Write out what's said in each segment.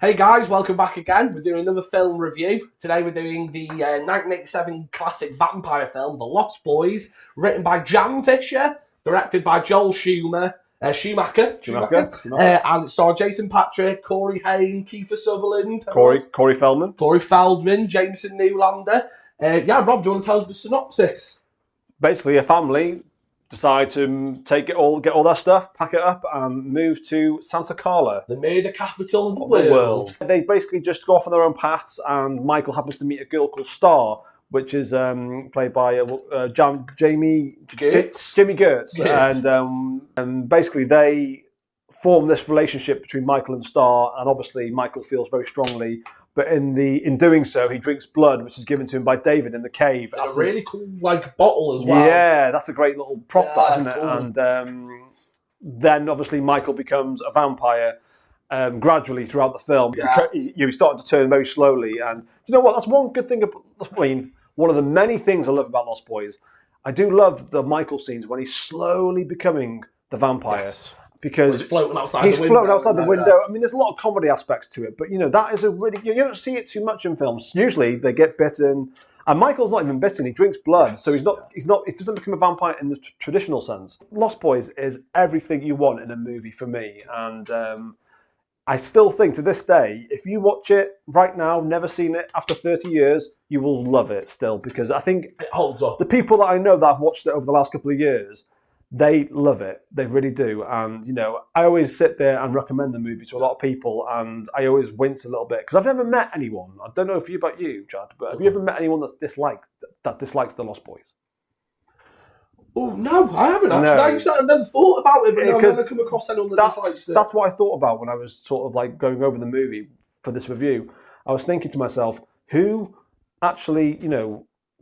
Hey guys, welcome back again. We're doing another film review. Today we're doing the 1987 classic vampire film, The Lost Boys, written by Jan Fisher, directed by Joel Schumacher, and it starred Jason Patric, Corey Haim, Kiefer Sutherland, Corey Feldman, Jameson Newlander. Rob, do you want to tell us the synopsis? Basically, a family decide to get all their stuff, pack it up, and move to Santa Carla, the murder capital of the world. They basically just go off on their own paths, and Michael happens to meet a girl called Star, which is played by Jamie Gertz. And basically they form this relationship between Michael and Star, and obviously Michael feels very strongly. But in doing so, he drinks blood, which is given to him by David in the cave. A really cool bottle as well. Yeah, that's a great little prop, isn't it? Cool. And then obviously Michael becomes a vampire gradually throughout the film. Yeah. He's starting to turn very slowly. And do you know what? That's one good thing. One of the many things I love about Lost Boys. I do love the Michael scenes when he's slowly becoming the vampire. Yes. Because he's floating outside the window. I mean, there's a lot of comedy aspects to it, but that is a really, you don't see it too much in films. Usually they get bitten, and Michael's not even bitten. He drinks blood, so he doesn't become a vampire in the traditional sense. Lost Boys is everything you want in a movie for me, and I still think to this day, if you watch it right now, never seen it after 30 years, you will love it still, because I think it holds up. The people that I know that have watched it over the last couple of years, they love it. They really do. And, I always sit there and recommend the movie to a lot of people, and I always wince a little bit because I've never met anyone. I don't know about you, Chad, but have you ever met anyone that dislikes The Lost Boys? Oh, no, I haven't actually. I've never thought about it, but I've never come across anyone that dislikes it. That's what I thought about when I was sort of going over the movie for this review. I was thinking to myself, who actually,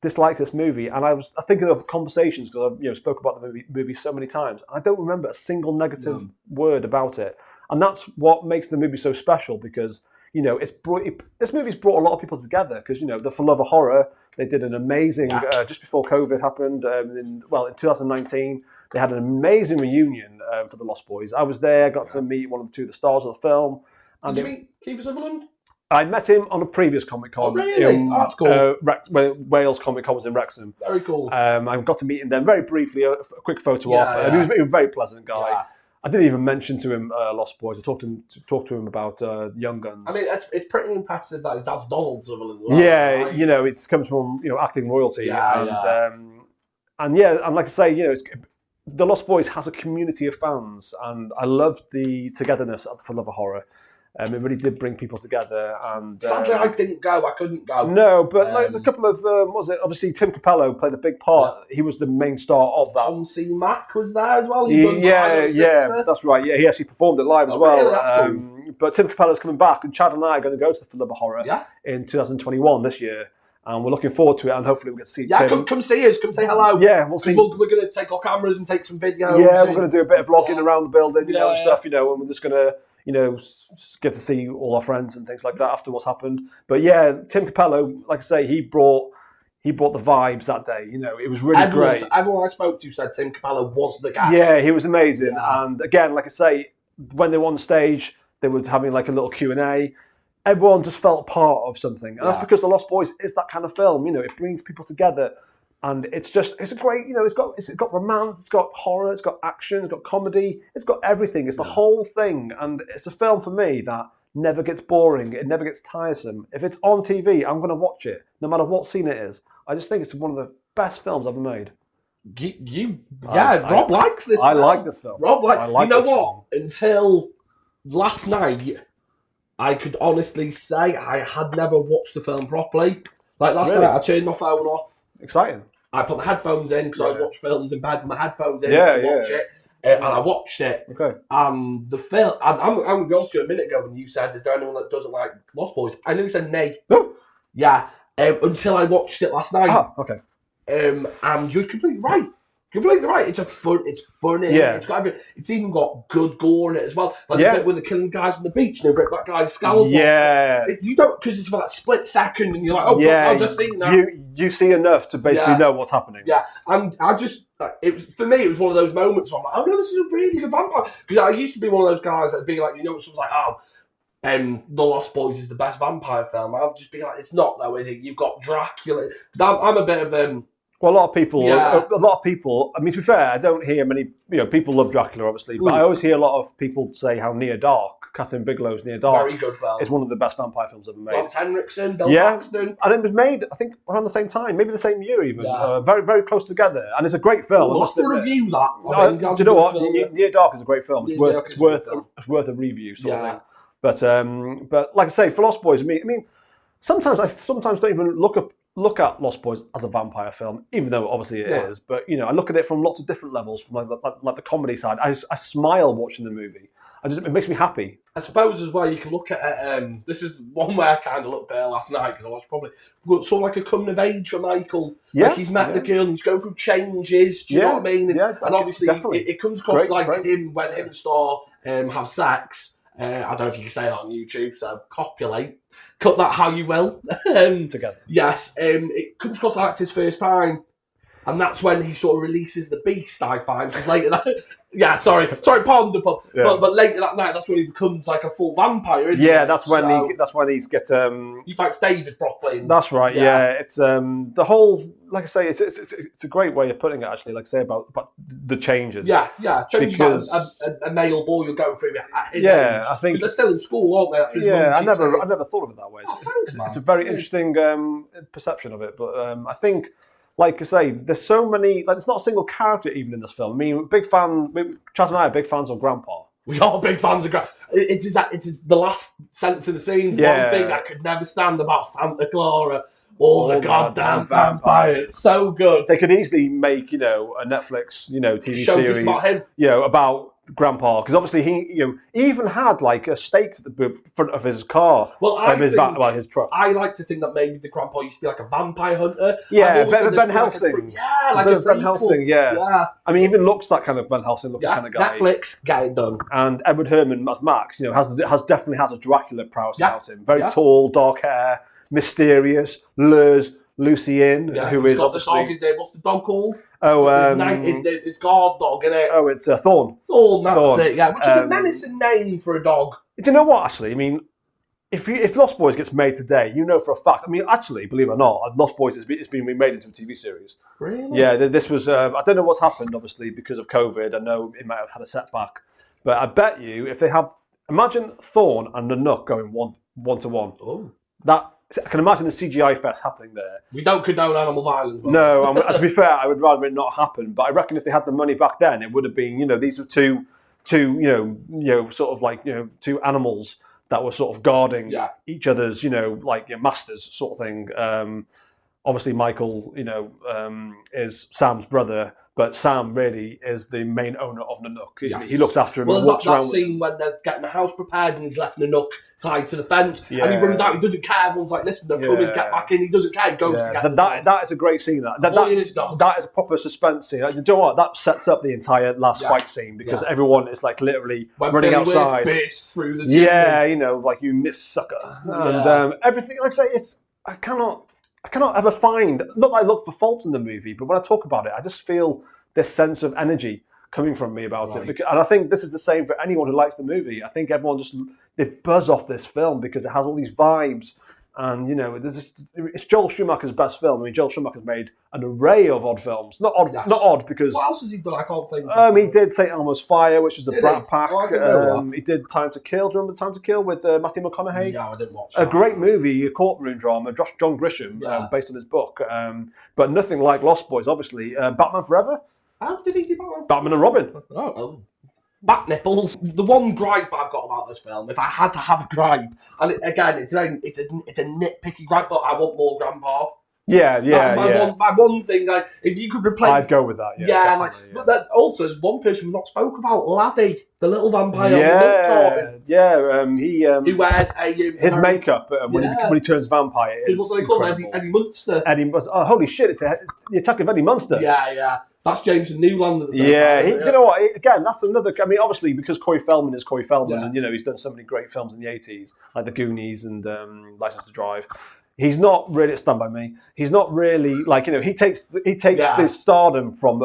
disliked this movie, and I was thinking of conversations because I've spoke about the movie so many times. I don't remember a single negative word about it, and that's what makes the movie so special because this movie's brought a lot of people together because the For Love of Horror, they did an amazing just before COVID happened in 2019 they had an amazing reunion for the Lost Boys. I was there, got to meet one of the stars of the film. Did you meet Kiefer Sutherland? I met him on a previous Comic Con. Oh, really? That's cool. When Wales Comic Con was in Wrexham. Very cool. I got to meet him then very briefly, a quick photo op. He was a very pleasant guy. Yeah. I didn't even mention to him Lost Boys. I talked to him about Young Guns. I mean, it's pretty impressive that his dad's Donald Sutherland. Well, yeah, right? It comes from acting royalty. And like I say, The Lost Boys has a community of fans, and I loved the togetherness of For Love of Horror. It really did bring people together, and sadly I didn't go. I couldn't go. No, but a couple of obviously Tim Capello played a big part. Yeah. He was the main star of that. Tom C. Mack was there as well. That's right. Yeah, he actually performed it live as well. Really? That's cool. But Tim Capello's coming back, and Chad and I are going to go to the For Love of Horror in 2021 this year. And we're looking forward to it, and hopefully we get to see Tim. Come see us. Come say hello. Yeah, we'll see. We're going to take our cameras and take some videos. Yeah, we're going to do a bit of vlogging around the building, and stuff, and we're just going to, get to see all our friends and things like that after what's happened. But yeah, Tim Capello, like I say, he brought the vibes that day. It was really great. Everyone I spoke to said Tim Capello was the guy. Yeah, he was amazing. Yeah. And again, like I say, when they were on stage, they were having like a little Q&A. Everyone just felt part of something. And that's because The Lost Boys is that kind of film. It brings people together. And it's a great, it's got romance, it's got horror, it's got action, it's got comedy, it's got everything. It's the whole thing. And it's a film for me that never gets boring. It never gets tiresome. If it's on TV, I'm going to watch it, no matter what scene it is. I just think it's one of the best films ever made. Rob likes this film. I like this film. Rob you know what? Film. Until last night, I could honestly say I had never watched the film properly. Like last night, I turned my phone off. Exciting. I put my headphones in because I watch films in bed with my headphones in to watch it. And I watched it. Okay. And the film, I'm going to be honest with you, a minute ago when you said, is there anyone that doesn't like Lost Boys? I nearly said nay. No. Yeah. Until I watched it last night. Oh, okay. And you're completely right. Completely right. It's funny. Yeah. It's even got good gore in it as well. Like the bit when they're killing guys on the beach and they break that guy's skull. Yeah. You don't, because it's for that split second and you're like, I've just seen that. You see enough to basically know what's happening. Yeah. And for me, it was one of those moments where I'm like, oh no, this is a really good vampire. Because I used to be one of those guys that'd be like, someone's like, The Lost Boys is the best vampire film. I'll just be like, it's not though, is it? You've got Dracula. 'Cause I'm a bit of Well, a lot of people. Yeah. A lot of people. I mean, to be fair, I don't hear many. People love Dracula, obviously, but I always hear a lot of people say how Near Dark, Catherine Bigelow's Near Dark, very good film. is one of the best vampire films ever made. Lance Henriksen, Bill Paxton. And it was made, I think, around the same time, maybe the same year even. Yeah. Very, very close together, and it's a great film. We'll have to review that. Do you know what? Near Dark is a great film. It's worth a review, sort of thing. But like I say, for Lost Boys, I mean, sometimes I don't even look at Lost Boys as a vampire film, even though obviously it is. But I look at it from lots of different levels, from like the comedy side. I smile watching the movie. It makes me happy. I suppose as well you can look at this is one way I kind of looked at last night because I watched probably sort of like a coming of age for Michael. Yeah, like he's met the girl and he's going through changes. Do you know what I mean? And obviously it comes across him when him and Star have sex. I don't know if you can say that on YouTube, so copulate. Cut that how you will. Together. Yes, it comes across like it's his first time. And that's when he sort of releases the beast, I find. Because later that... pardon the pun. Yeah. But later that night, that's when he becomes like a full vampire, isn't Yeah, it? that's when he's get... He fights David properly. That's right, yeah. It's the whole... Like I say, it's a great way of putting it, actually, like I say, about the changes. Yeah. Changes because a male boy will go through at his age. I think... But they're still in school, aren't they? That's I never thought of it that way. Thanks, man. It's a very interesting perception of it. But I think... Like I say, there's so many. Like, it's not a single character even in this film. I mean, Chad and I are big fans of Grandpa. We are big fans of Grandpa. It's the last sentence of the scene. Yeah. One thing I could never stand about Santa Clara or the goddamn vampires. It's so good. They could easily make a Netflix TV Show series just about him. About Grandpa, because obviously he even had like a stake at the front of his car. Well, his truck. I like to think that maybe the Grandpa used to be like a vampire hunter. Yeah, Ben Helsing. Like a Ben Helsing. Yeah. I mean, even looks that kind of Ben Helsing looking kind of guy. Netflix, get it done. And Edward Herrman as Max, definitely has a Dracula prowess about him. Very tall, dark hair, mysterious, lures Lucy in, who is obviously... What's the dog called? His guard dog, isn't it? Oh, it's Thorn. Thorn, that's it, yeah. Which is a menacing name for a dog. Do you know what, actually? I mean, if Lost Boys gets made today, you know for a fact... I mean, actually, believe it or not, Lost Boys is being remade into a TV series. Really? Yeah, this was... I don't know what's happened, obviously, because of COVID. I know it might have had a setback. But I bet you, if they have... Imagine Thorn and Nanook going one-to-one. Oh. I can imagine the CGI fest happening there. We don't condone animal violence. No, to be fair, I would rather it not happen. But I reckon if they had the money back then, it would have been, these were two sort of like, two animals that were sort of guarding each other's, masters sort of thing. Obviously, Michael, is Sam's brother. But Sam really is the main owner of Nanook. He looks after him. Well, there's that scene when they're getting the house prepared and he's left Nanook tied to the fence and he runs out. He doesn't care. Everyone's like, listen, they're coming, get back in. He doesn't care. He goes to get that is a great scene. That is a proper suspense scene. You know what? That sets up the entire last fight scene because everyone is like literally running outside. Bursts through the chimney. Like you miss sucker. And everything, like I say, I cannot ever find, not that I look for faults in the movie, but when I talk about it, I just feel this sense of energy coming from me about it. And I think this is the same for anyone who likes the movie. I think everyone they buzz off this film because it has all these vibes. And, it's Joel Schumacher's best film. I mean, Joel Schumacher's made an array of odd films. Not odd because... What else has he done? I can't think. He did St. Elmo's Fire, which was the Brat Pack. He did Time to Kill. Do you remember Time to Kill with Matthew McConaughey? Yeah, I didn't watch that. A great movie, a courtroom drama, John Grisham, based on his book. But nothing like Lost Boys, obviously. Batman Forever. How did he do Batman? Batman and Robin. Oh. Back nipples. The one gripe I've got about this film, if I had to have a gripe, and it's a nitpicky gripe, but I want more Grandpa. My one thing, like, if you could replace... I'd go with that, But that also is one person we've not spoke about, Laddie, the little vampire. Who wears his makeup when he turns vampire is what do they call him? Eddie Munster. Oh, holy shit, it's the attack of Eddie Munster. Yeah. That's Jameson Newland. You know what? Again, that's another... I mean, obviously, because Corey Feldman and, he's done so many great films in the 80s, like The Goonies and License to Drive. He's not really Stand By Me. He's not really like he takes this stardom from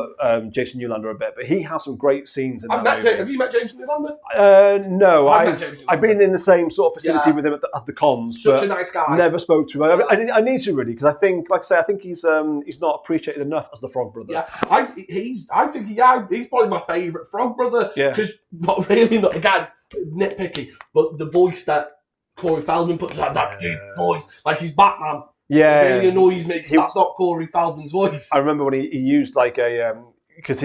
Jason Newlander a bit, but he has some great scenes in that movie. Have you met Jason Newlander? No, I've been in the same sort of facility with him at the cons. Such a nice guy. Never spoke to him. I need to really because I think, like I say, I think he's not appreciated enough as the Frog Brother. Yeah, he's probably my favourite Frog Brother. Yeah, because not really, not again nitpicky, but the voice that Corey Feldman puts on that deep voice, like he's Batman. Yeah, it really annoys me because that's not Corey Feldman's voice. I remember when he used like a because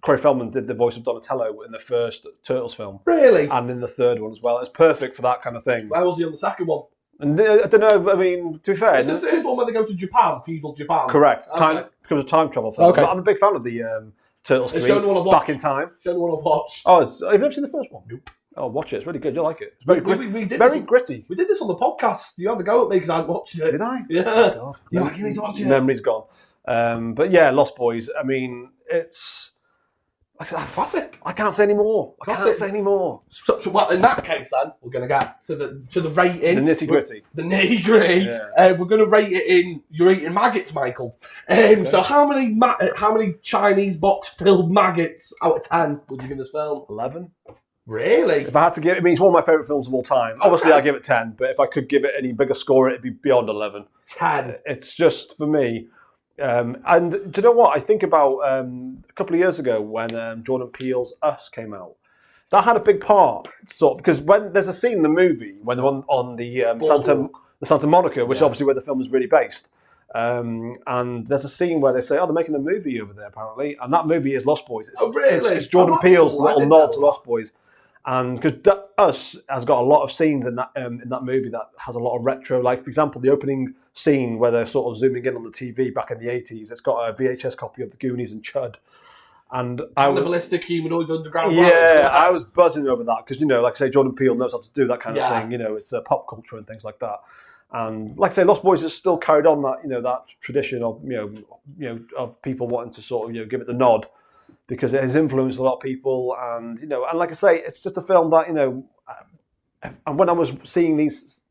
Corey Feldman did the voice of Donatello in the first Turtles film, really, and in the third one as well. It's perfect for that kind of thing. Where was he on the second one? And I don't know. I mean, to be fair, it's the third one where they go to Japan, feudal Japan. Correct. Okay. Becomes a time travel film. Okay. But I'm a big fan of the Turtles 3 Back in Time. It's the only one I've watched. Oh, have you never seen the first one? Nope. Oh, watch it. It's really good. You'll like it. It's very very gritty. We did this on the podcast. You had to go at me because I hadn't watched it. Did I? Yeah. Oh, you need to watch it. Memory's gone. But yeah, Lost Boys. I mean, it's like classic. I can't say any more. I can't say any more. So, well, in that case, then we're going to get to the rating. The nitty gritty. The nitty gritty. Yeah. We're going to rate it in. You're eating maggots, Michael. So how many Chinese box filled maggots out of 10 would you give this film? 11. Really? If I had to give it, I mean, it's one of my favourite films of all time. Obviously, I give it 10, but if I could give it any bigger score, it'd be beyond 11. 10. It's just, for me. And do you know what? I think about a couple of years ago when Jordan Peele's Us came out. That had a big part, because when there's a scene in the movie when they're on the Santa Monica, which is obviously where the film is really based. And there's a scene where they say, "Oh, they're making a movie over there, apparently," and that movie is Lost Boys. It's Jordan Peele's little nod to Lost Boys. And because Us has got a lot of scenes in that movie that has a lot of retro, like for example, the opening scene where they're sort of zooming in on the TV back in the 80s. It's got a VHS copy of the Goonies and Chud. And Cannibalistic humanoid underground. Yeah, I was buzzing over that because like I say, Jordan Peele knows how to do that kind of thing. It's pop culture and things like that. And like I say, Lost Boys has still carried on that that tradition of of people wanting to sort of give it the nod. Because it has influenced a lot of people, and and like I say, it's just a film that And when I was seeing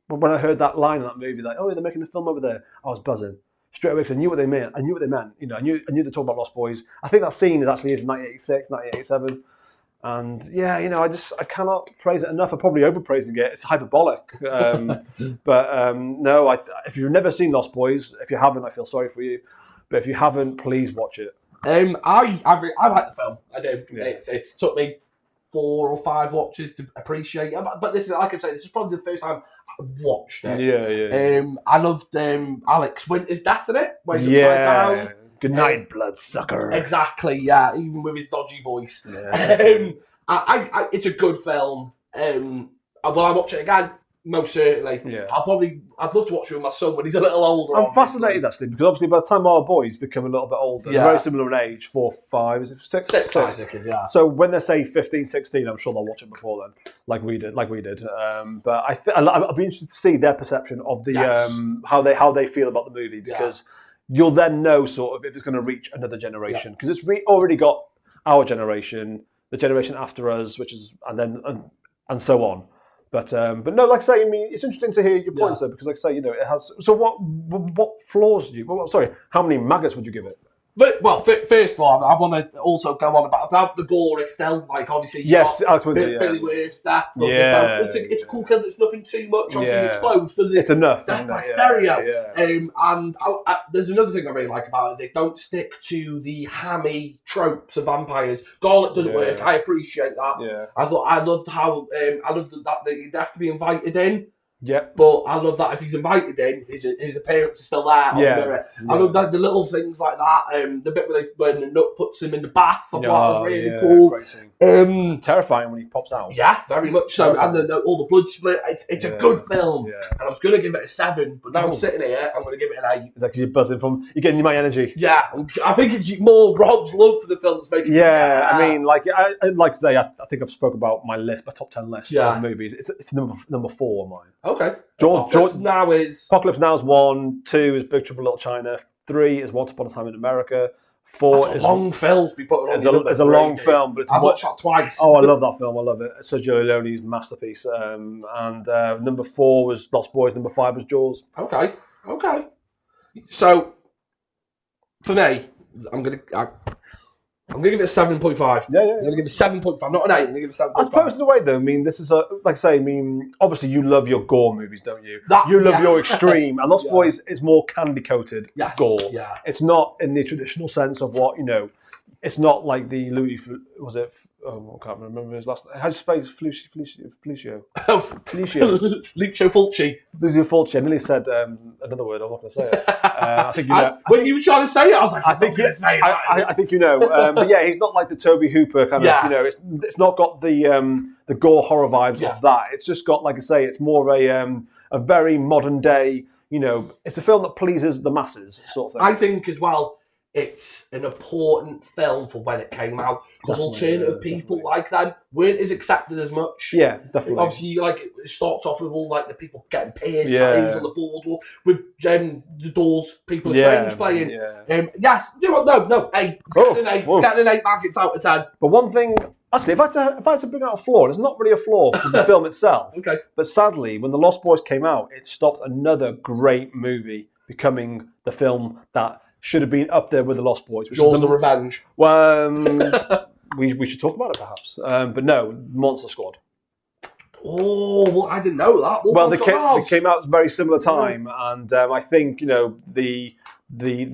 when I heard that line in that movie, like, "Oh, they're making a film over there," I was buzzing straight away because I knew what they meant. I knew what they meant. I knew they talked about Lost Boys. I think that scene is 1986, 1987, and I cannot praise it enough. I'm probably overpraising it. It's hyperbolic, but no. If you've never seen Lost Boys, if you haven't, I feel sorry for you. But if you haven't, please watch it. I like the film. I do. Yeah. It took me 4 or 5 watches to appreciate it. But this is, like I'm saying, this is probably the first time I've watched it. Yeah. I loved Alex Winter's death in it, where he's upside down. Good night, bloodsucker. Exactly. Yeah, even with his dodgy voice. Yeah. It's a good film. Will I watch it again? Most certainly. Yeah. I'd love to watch it with my son when he's a little older. I'm fascinated actually because obviously by the time our boys become a little bit older, they're very similar in age, 4, 5, is it 6? 6 kids, yeah. So when they say 15, 16, I'm sure they'll watch it before then, like we did. But I'll be interested to see their perception of the how they feel about the movie because you'll then know sort of if it's going to reach another generation because it's already got our generation, the generation after us, which is and so on. But no, like I say, I mean, it's interesting to hear your points though, because like I say, it has. So what flaws do you? Well, sorry, how many maggots would you give it? Well, first of all, I want to also go on about the gore still. Like obviously, yes, Alex Winter, Billy Weir stuff. Yeah, it's a cool kill. There's nothing too much. Obviously, it explodes, doesn't it? It's enough. Death by stereo. Yeah. And there's another thing I really like about it. They don't stick to the hammy tropes of vampires. Garlic doesn't work. I appreciate that. Yeah. I loved how I loved that they have to be invited in. Yep. But I love that if he's invited in, his appearance is still there. I love that the little things like that. The bit when the nut puts him in the bath, I thought was really cool. Terrifying when he pops out. Yeah, very much so. And all the blood split. It's a good film. Yeah. And I was going to give it a 7, but now I'm sitting here, I'm going to give it an 8. It's actually buzzing you're getting my energy. Yeah, I think it's more Rob's love for the film that's making. Yeah, I mean, like I'd like to say, I think I've spoke about my top 10 list of movies. It's number 4 on mine. Okay. Apocalypse Now is 1, 2 is Big Trouble in Little China, 3 is Once Upon a Time in America, 4 is a long film. It's a long film, but I've watched that twice. Oh, I love that film. I love it. Sergio Leone's masterpiece. And number 4 was Lost Boys. Number 5 was Jaws. Okay. Okay. So, for me, I'm gonna give it a 7.5. Yeah, yeah. I'm gonna give it 7.5, not an 8. I'm gonna give it a 7.5. I suppose in a way, though, I mean, this is like I say, I mean, obviously you love your gore movies, don't you? You love your extreme, and Lost Boys is more candy coated gore. Yeah. It's not in the traditional sense of what It's not like the Louis. Was it? Oh, I can't remember his last name. How do you spell Felicio? Lucio Fulci. Lucio Fulci. I nearly said another word. I'm not going to say it. I think you know. When you were trying to say it, I was like, I think you say that. I think you know. But yeah, he's not like the Toby Hooper kind of. It's not got the gore horror vibes of that. It's just got, like I say, it's more of a very modern day. It's a film that pleases the masses, sort of thing. I think as well, it's an important film for when it came out, because alternative people like them weren't as accepted as much. Yeah, definitely. Obviously, it starts off with all the people getting pierced, tattoos on the boardwalk, with the Doors, People Are Strange playing. Yes, no, 8. It's getting an 8. It's getting an 8 markets out of 10. But one thing, actually, if I had to bring out a flaw, it's not really a flaw for the film itself. Okay. But sadly, when The Lost Boys came out, it stopped another great movie becoming the film that should have been up there with The Lost Boys. Jaws the Revenge. Well, we should talk about it perhaps. But no, Monster Squad. Oh, well, I didn't know that. Well, they came out at a very similar time, and I think the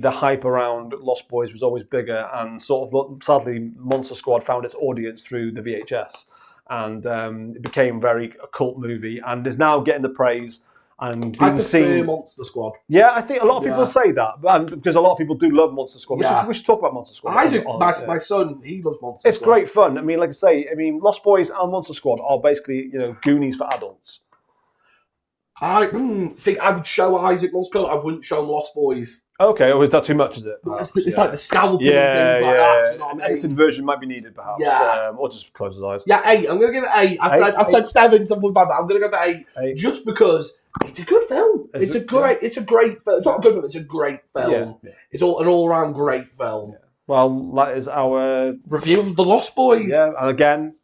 hype around Lost Boys was always bigger, and sort of sadly, Monster Squad found its audience through the VHS, and it became a cult movie, and is now getting the praise. And I prefer Monster Squad. Yeah, I think a lot of people say that, because a lot of people do love Monster Squad. We should talk about Monster Squad. Isaac, my son, he loves Monster Squad. It's great fun. I mean, like I say, Lost Boys and Monster Squad are basically, Goonies for adults. I would show Isaac Monster Squad. I wouldn't show him Lost Boys. Okay, or is that too much? Is it? It's like the scalping and things like that. You know what I mean? Edited version might be needed, perhaps. Or just close his eyes. Yeah, 8. I'm going to give it 8. I've said 7, 7.5, but I'm going to give it 8. Just because it's a good film. It's a great film. It's not a good film, it's a great film. Yeah. It's an all-around great film. Yeah. Well, that is our review of The Lost Boys. Yeah, and again,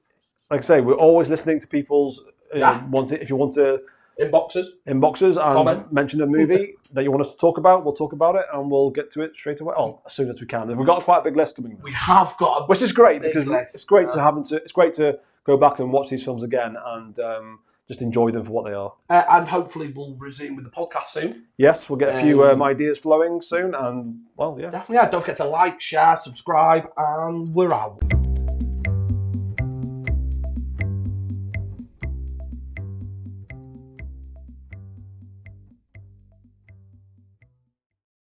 like I say, we're always listening to people's if you want to inboxes and comment. Mention a movie that you want us to talk about. We'll talk about it and we'll get to it straight away. As soon as we can. We've got quite a big list coming up. We have got which is great, because it's great to go back and watch these films again and just enjoy them for what they are. And hopefully we'll resume with the podcast soon. Yes, we'll get a few ideas flowing soon, and definitely. Don't forget to like, share, subscribe, and we're out.